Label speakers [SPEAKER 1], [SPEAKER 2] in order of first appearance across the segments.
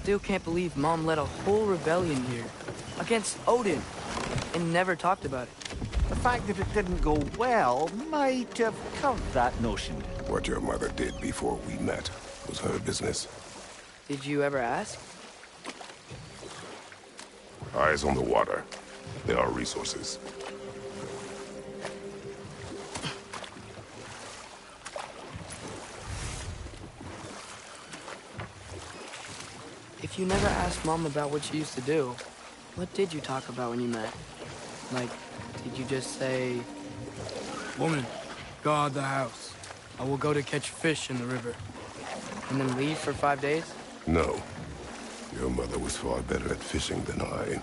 [SPEAKER 1] still can't believe Mom led a whole rebellion here. Against Odin. And never talked about it.
[SPEAKER 2] The fact that it didn't go well might have curved that notion.
[SPEAKER 3] What your mother did before we met was her business.
[SPEAKER 1] Did you ever ask?
[SPEAKER 3] Eyes on the water. There are resources.
[SPEAKER 1] If you never asked Mom about what she used to do, what did you talk about when you met? Like, did you just say... Woman, guard the house. I will go to catch fish in the river. And then leave for 5 days?
[SPEAKER 3] No. Your mother was far better at fishing than I.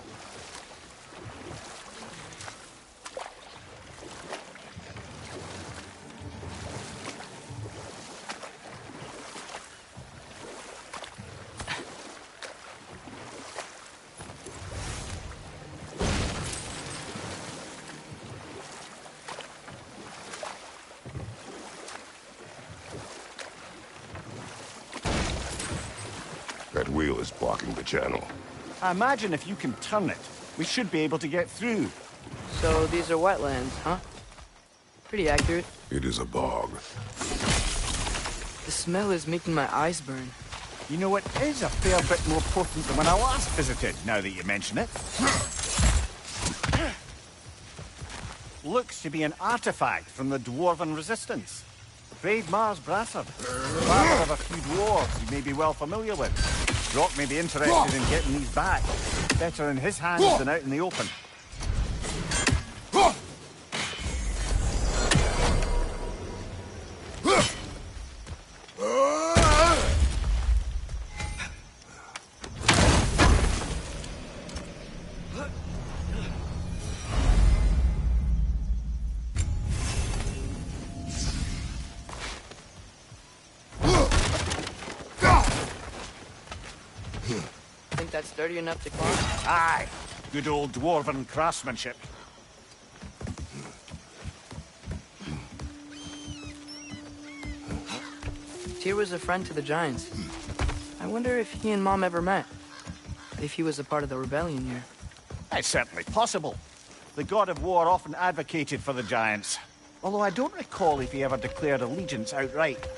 [SPEAKER 3] That wheel is blocking the channel.
[SPEAKER 2] I imagine if you can turn it, we should be able to get through.
[SPEAKER 1] So these are wetlands, huh? Pretty accurate.
[SPEAKER 3] It is a bog.
[SPEAKER 1] The smell is making my eyes burn.
[SPEAKER 2] You know, it is a fair bit more potent than when I last visited, now that you mention it. Looks to be an artifact from the Dwarven Resistance. Brave Mars Brassard, father of a few dwarves you may be well familiar with. Rock may be interested in getting these back. Better in his hands than out in the open.
[SPEAKER 1] Think that's sturdy enough to climb?
[SPEAKER 2] Aye, good old Dwarven craftsmanship.
[SPEAKER 1] Tyr was a friend to the Giants. I wonder if he and Mom ever met. If he was a part of the rebellion here.
[SPEAKER 2] It's certainly possible. The god of war often advocated for the Giants. Although I don't recall if he ever declared allegiance outright.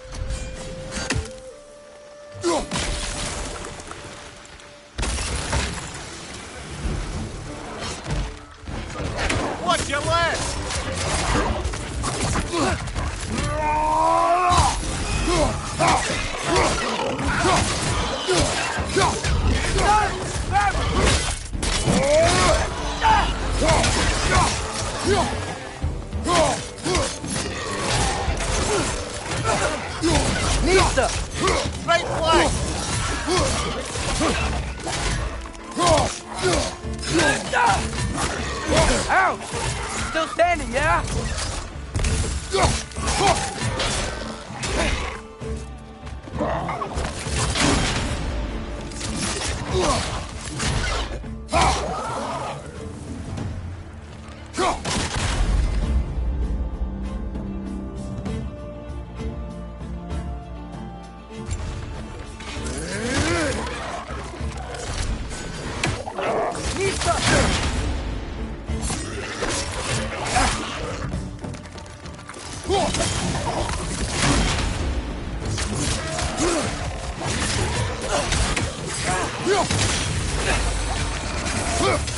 [SPEAKER 2] Watch your left!
[SPEAKER 1] Nista!
[SPEAKER 2] Right flank!
[SPEAKER 1] Ouch! Still standing, yeah?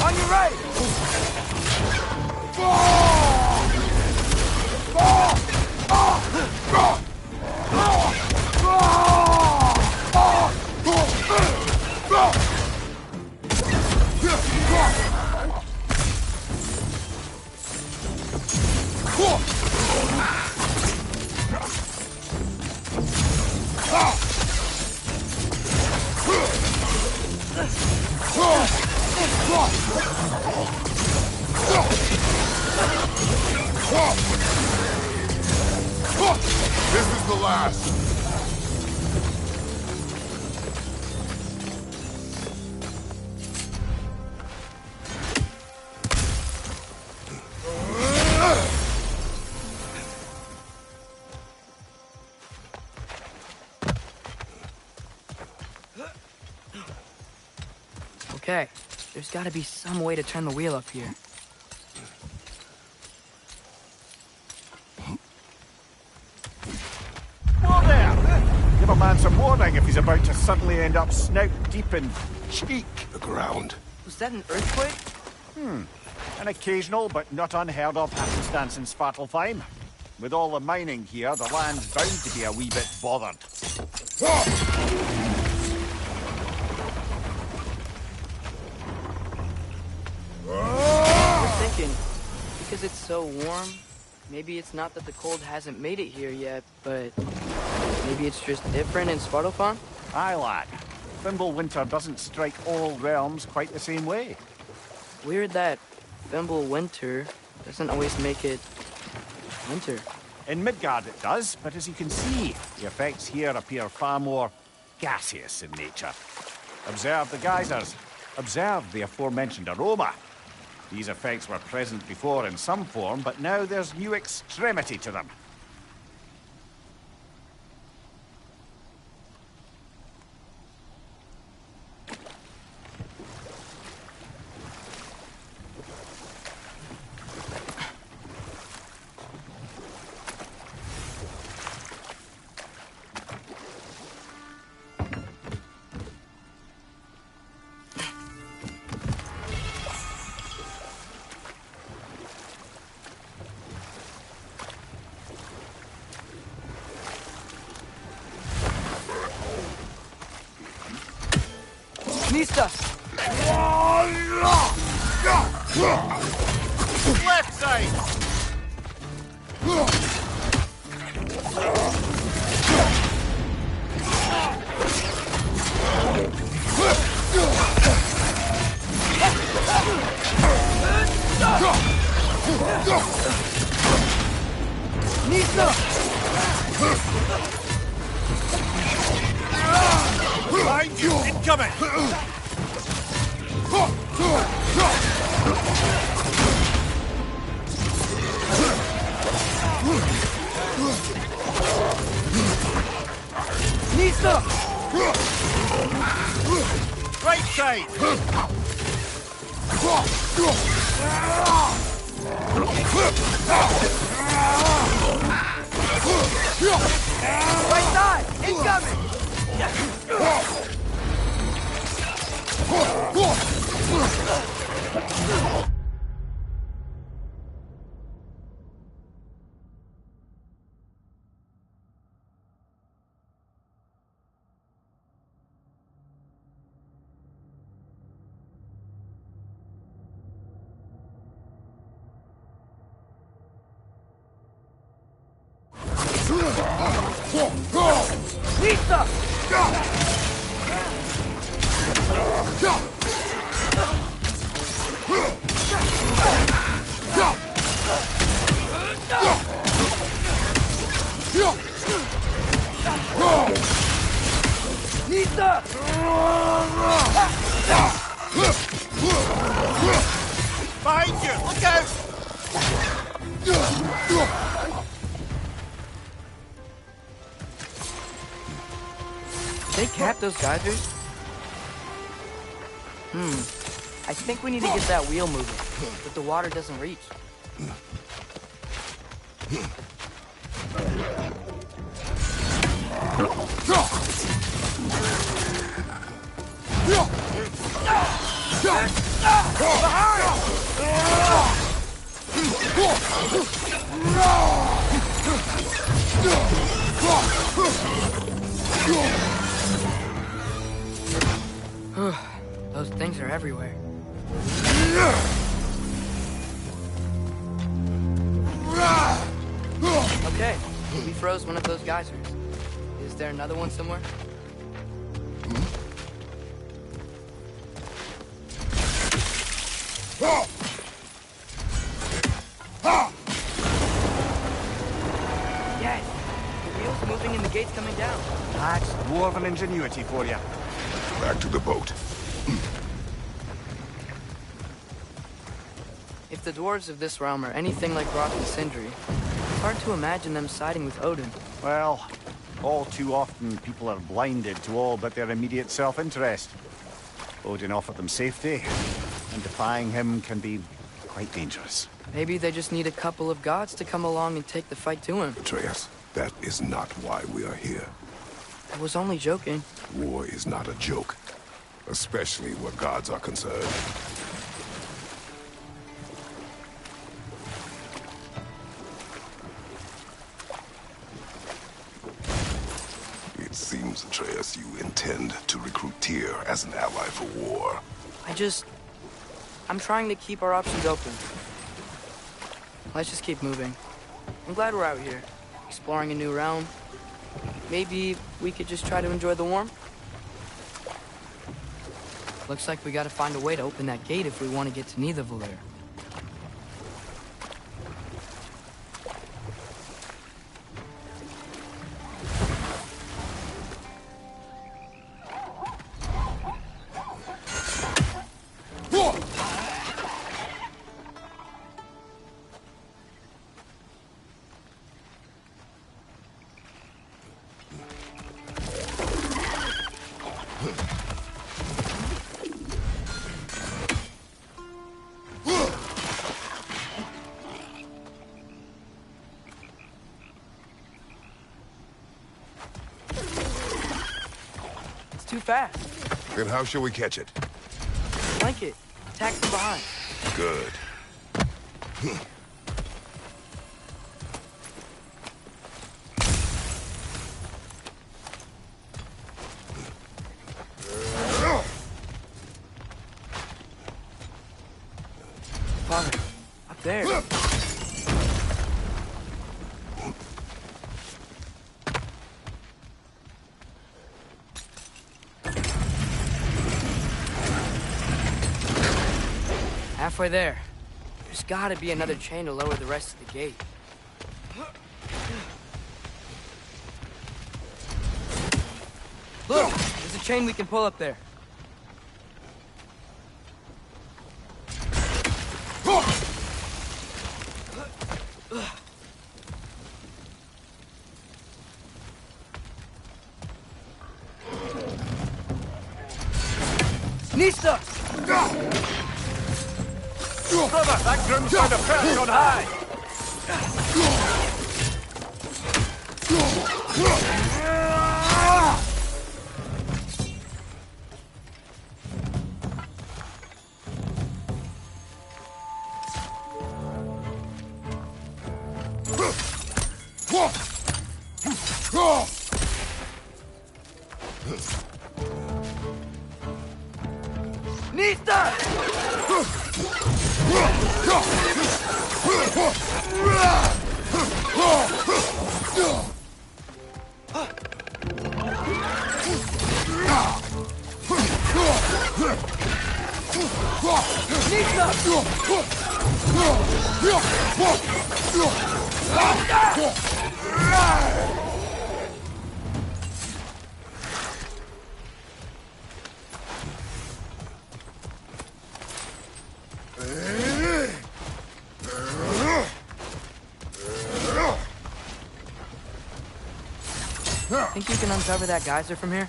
[SPEAKER 1] On your right!
[SPEAKER 3] This is the last.
[SPEAKER 1] Okay, there's gotta be some way to turn the wheel up here.
[SPEAKER 2] Whoa there! Give a man some warning if he's about to suddenly end up snout deep in cheek.
[SPEAKER 3] The ground.
[SPEAKER 1] Was that an earthquake?
[SPEAKER 2] An occasional but not unheard of happenstance in Svartalfheim. With all the mining here, the land's bound to be a wee bit bothered.
[SPEAKER 1] I was thinking, because it's so warm, maybe it's not that the cold hasn't made it here yet, but maybe it's just different in Svartalfheim?
[SPEAKER 2] Aye, lad. Winter doesn't strike all realms quite the same way.
[SPEAKER 1] Weird that Winter doesn't always make it winter.
[SPEAKER 2] In Midgard it does, but as you can see, the effects here appear far more gaseous in nature. Observe the geysers. Observe the aforementioned aroma. These effects were present before in some form, but now there's new extremity to them.
[SPEAKER 1] Mista!
[SPEAKER 2] Left side!
[SPEAKER 1] Mista!
[SPEAKER 2] Behind you! Incoming!
[SPEAKER 1] Mista!
[SPEAKER 2] Right side!
[SPEAKER 1] Right side! Incoming! Mista! Mista!
[SPEAKER 2] Behind you! Look out!
[SPEAKER 1] They capped those geysers? I think we need to get that wheel moving, but the water doesn't reach. Those things are everywhere. Okay, we froze one of those geysers. Is there another one somewhere? Yes! The wheel's moving and the gate's coming down.
[SPEAKER 2] That's dwarven ingenuity for you.
[SPEAKER 3] Back to the boat.
[SPEAKER 1] If the dwarves of this realm are anything like Rock and Sindri, it's hard to imagine them siding with Odin.
[SPEAKER 2] Well, all too often people are blinded to all but their immediate self-interest. Odin offered them safety, and defying him can be quite dangerous.
[SPEAKER 1] Maybe they just need a couple of gods to come along and take the fight to him.
[SPEAKER 3] Atreus, that is not why we are here.
[SPEAKER 1] I was only joking.
[SPEAKER 3] War is not a joke, especially where gods are concerned. It seems, Atreus, you intend to recruit Tyr as an ally for war.
[SPEAKER 1] I'm trying to keep our options open. Let's just keep moving. I'm glad we're out here, exploring a new realm. Maybe we could just try to enjoy the warmth? Looks like we gotta find a way to open that gate if we want to get to Nidavellir. Too fast.
[SPEAKER 3] Then how shall we catch it?
[SPEAKER 1] Flank it. Attack from behind.
[SPEAKER 3] Good.
[SPEAKER 1] Father, up there. Halfway there. There's gotta be another chain to lower the rest of the gate. Look! There's a chain we can pull up there. Nista!
[SPEAKER 2] Brother, that groom's got a perch on high!
[SPEAKER 1] Think you can uncover that geyser from here?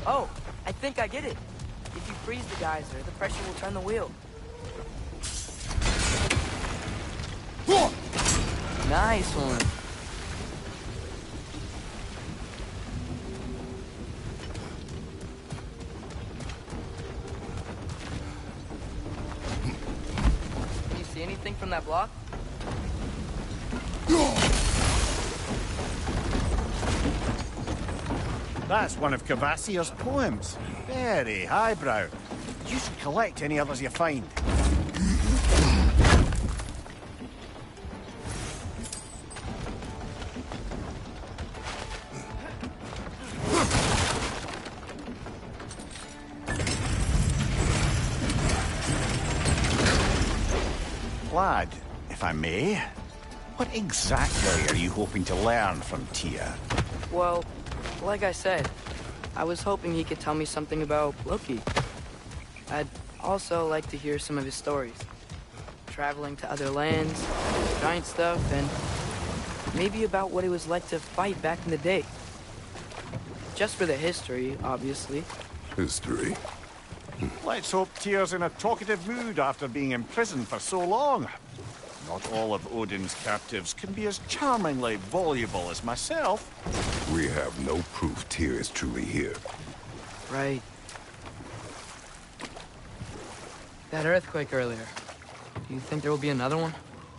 [SPEAKER 1] Oh, I think I get it. If you freeze the geyser, the pressure will turn the wheel. Nice one. Can you see anything from that block?
[SPEAKER 2] That's one of Kvasir's poems. Very highbrow. You should collect any others you find. Lad, if I may, what exactly are you hoping to learn from Tyr?
[SPEAKER 1] Well, like I said, I was hoping he could tell me something about Loki. I'd also like to hear some of his stories. Traveling to other lands, giant stuff, and Maybe about what it was like to fight back in the day. Just for the history, obviously.
[SPEAKER 3] History.
[SPEAKER 2] Let's hope Tyr's in a talkative mood after being imprisoned for so long. Not all of Odin's captives can be as charmingly voluble as myself.
[SPEAKER 3] We have no proof Tyr is truly here.
[SPEAKER 1] Right. That earthquake earlier. Do you think there will be another one?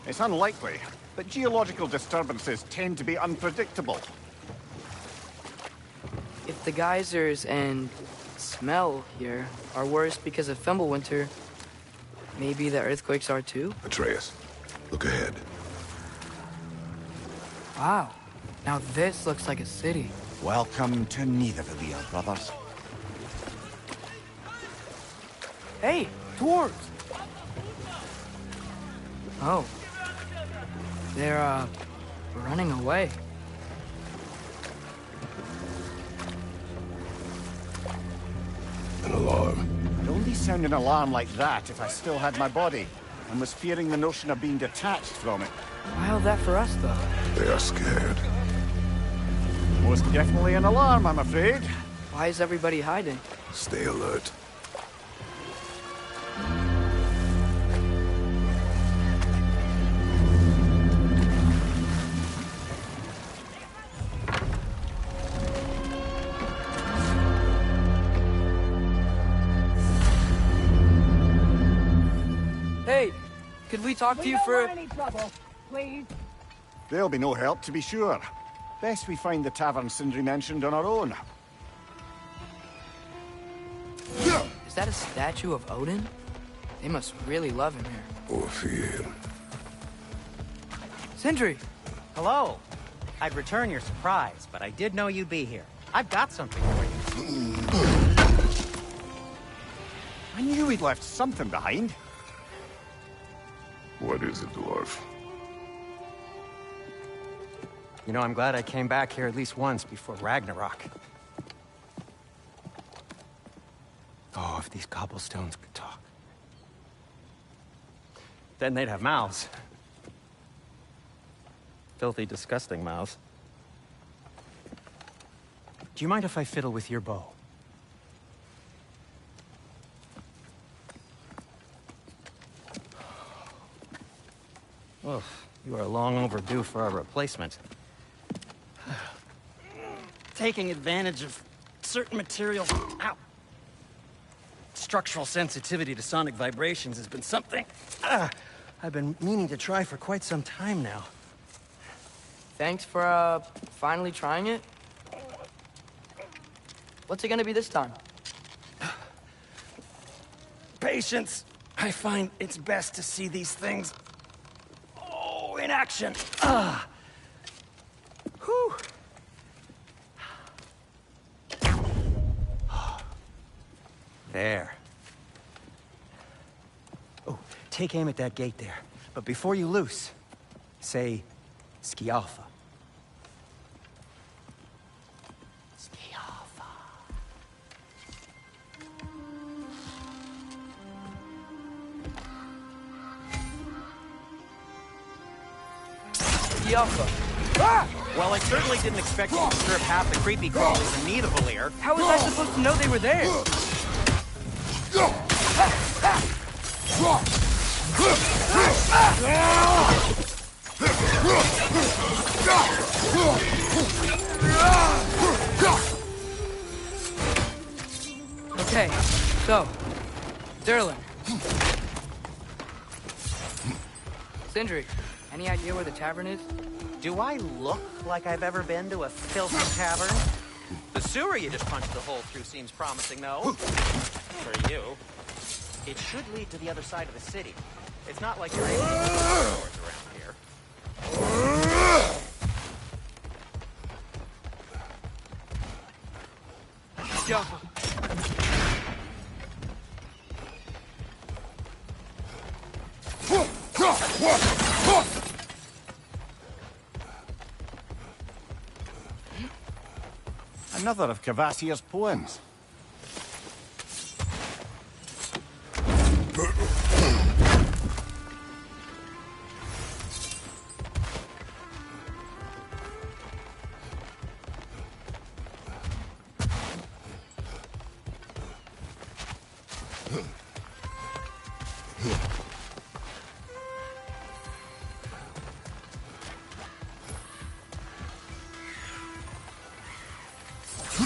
[SPEAKER 2] It's unlikely, but geological disturbances tend to be unpredictable.
[SPEAKER 1] If the geysers and smell here are worse because of Fimbulwinter, maybe the earthquakes are too?
[SPEAKER 3] Atreus, look ahead.
[SPEAKER 1] Wow. Now this looks like a city.
[SPEAKER 2] Welcome to Nidavellir, brothers.
[SPEAKER 1] Hey, dwarves! Oh. They're, running away.
[SPEAKER 3] An alarm.
[SPEAKER 2] I'd only sound an alarm like that if I still had my body, and was fearing the notion of being detached from it.
[SPEAKER 1] Why all that for us, though?
[SPEAKER 3] They are scared.
[SPEAKER 2] Most definitely an alarm, I'm afraid.
[SPEAKER 1] Why is everybody hiding?
[SPEAKER 3] Stay alert.
[SPEAKER 1] Hey, could we talk to you for...
[SPEAKER 4] any trouble, please.
[SPEAKER 2] There'll be no help, to be sure. Best we find the tavern Sindri mentioned on our own.
[SPEAKER 1] Is that a statue of Odin? They must really love him here.
[SPEAKER 3] Or fear him.
[SPEAKER 1] Sindri!
[SPEAKER 5] Hello. I'd return your surprise, but I did know you'd be here. I've got something for you.
[SPEAKER 2] I knew we'd left something behind.
[SPEAKER 3] What is it, dwarf?
[SPEAKER 5] You know, I'm glad I came back here at least once before Ragnarok. Oh, if these cobblestones could talk. Then they'd have mouths. Filthy, disgusting mouths. Do you mind if I fiddle with your bow? Oh, you are long overdue for a replacement. Taking advantage of certain materials. Ow! Structural sensitivity to sonic vibrations has been something I've been meaning to try for quite some time now.
[SPEAKER 1] Thanks for, finally trying it. What's it gonna be this time?
[SPEAKER 5] Patience. I find it's best to see these things, in action. Whew. There. Oh, take aim at that gate there. But before you loose, say, Skialfa. Skialfa.
[SPEAKER 1] Yalfa. Ah!
[SPEAKER 5] Well, I certainly didn't expect you to disturb half the creepy crawlies in Nidavellir.
[SPEAKER 1] How was I supposed to know they were there? Okay, so, Durlin. Sindri, any idea where the tavern is?
[SPEAKER 5] Do I look like I've ever been to a filthy tavern? The sewer you just punched the hole through seems promising, though. For you. It should lead to the other side of the city. It's not like you're able to get stores around here.
[SPEAKER 1] Yalfa.
[SPEAKER 2] Another of Kvasir's poems.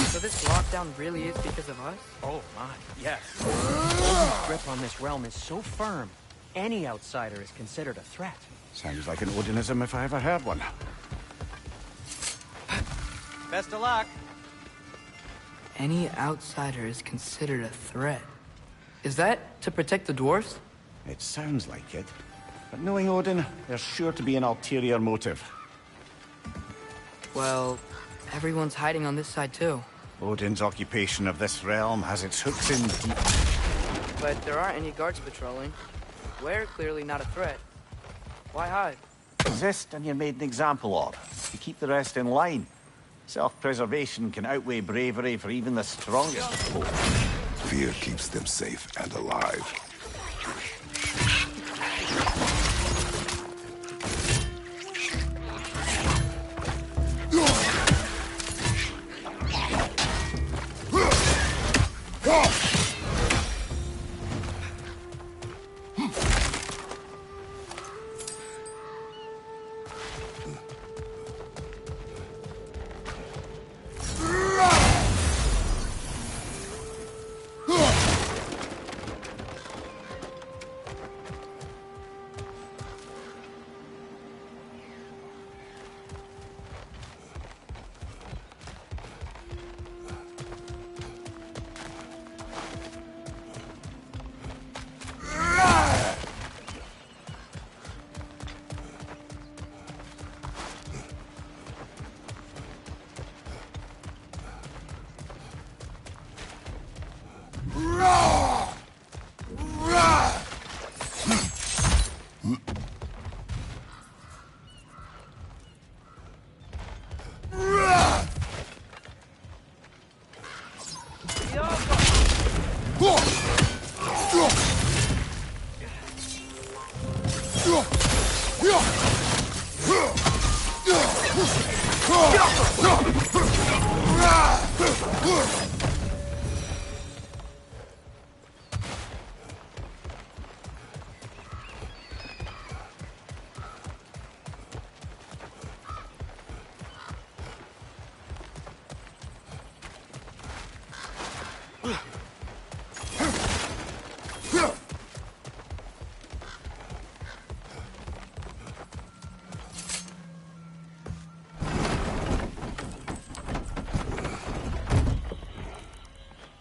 [SPEAKER 1] So this lockdown really is because of us?
[SPEAKER 5] Oh my, yes. Odin's grip on this realm is so firm, any outsider is considered a threat.
[SPEAKER 2] Sounds like an Odinism if I ever heard one.
[SPEAKER 5] Best of luck.
[SPEAKER 1] Any outsider is considered a threat. Is that to protect the dwarves?
[SPEAKER 2] It sounds like it. But knowing Odin, there's sure to be an ulterior motive.
[SPEAKER 1] Well, everyone's hiding on this side too.
[SPEAKER 2] Odin's occupation of this realm has its hooks in deep.
[SPEAKER 1] But there aren't any guards patrolling. We're clearly not a threat. Why hide?
[SPEAKER 2] Resist and you're made an example of. You keep the rest in line. Self-preservation can outweigh bravery for even the strongest of folk.
[SPEAKER 3] Fear keeps them safe and alive.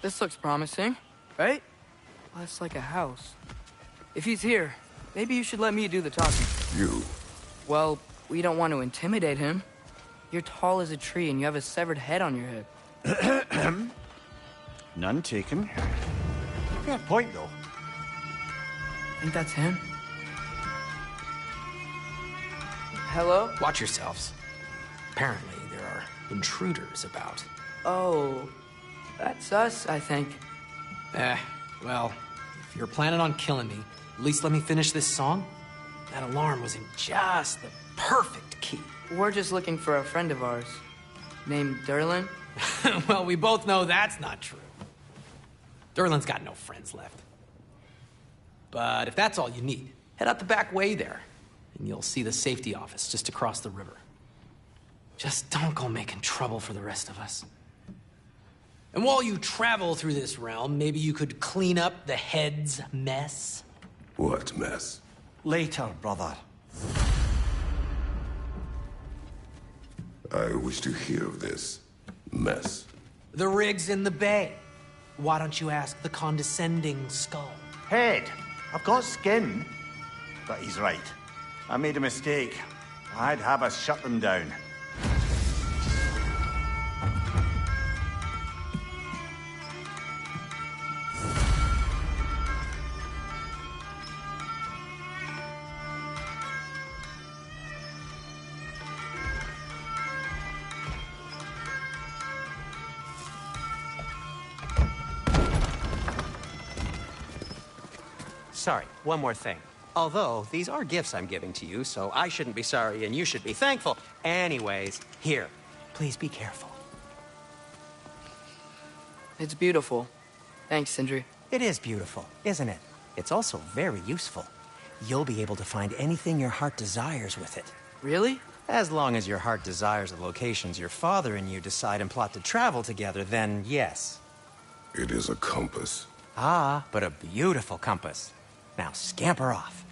[SPEAKER 1] This looks promising, right? Well, it's like a house. If he's here, maybe you should let me do the talking.
[SPEAKER 3] You.
[SPEAKER 1] Well, we don't want to intimidate him. You're tall as a tree and you have a severed head on your head.
[SPEAKER 2] None taken. Fair point, though.
[SPEAKER 1] Think that's him? Hello?
[SPEAKER 6] Watch yourselves. Apparently, there are intruders about.
[SPEAKER 1] Oh, that's us, I think.
[SPEAKER 6] Well, if you're planning on killing me, at least let me finish this song. That alarm was in just the perfect key.
[SPEAKER 1] We're just looking for a friend of ours, named Derlin.
[SPEAKER 6] Well, we both know that's not true. Derlin's got no friends left. But if that's all you need, head out the back way there, and you'll see the safety office just across the river. Just don't go making trouble for the rest of us. And while you travel through this realm, maybe you could clean up the head's mess?
[SPEAKER 3] What mess?
[SPEAKER 2] Later, brother.
[SPEAKER 3] I wish to hear of this mess.
[SPEAKER 6] The rig's in the bay. Why don't you ask the condescending skull?
[SPEAKER 2] Head. I've got skin. But he's right. I made a mistake. I'd have us shut them down.
[SPEAKER 5] Sorry, one more thing. Although, these are gifts I'm giving to you, so I shouldn't be sorry and you should be thankful. Anyways, here, please be careful.
[SPEAKER 1] It's beautiful. Thanks, Sindri.
[SPEAKER 5] It is beautiful, isn't it? It's also very useful. You'll be able to find anything your heart desires with it.
[SPEAKER 1] Really?
[SPEAKER 5] As long as your heart desires the locations your father and you decide and plot to travel together, then yes.
[SPEAKER 3] It is a compass.
[SPEAKER 5] Ah, but a beautiful compass. Now scamper off.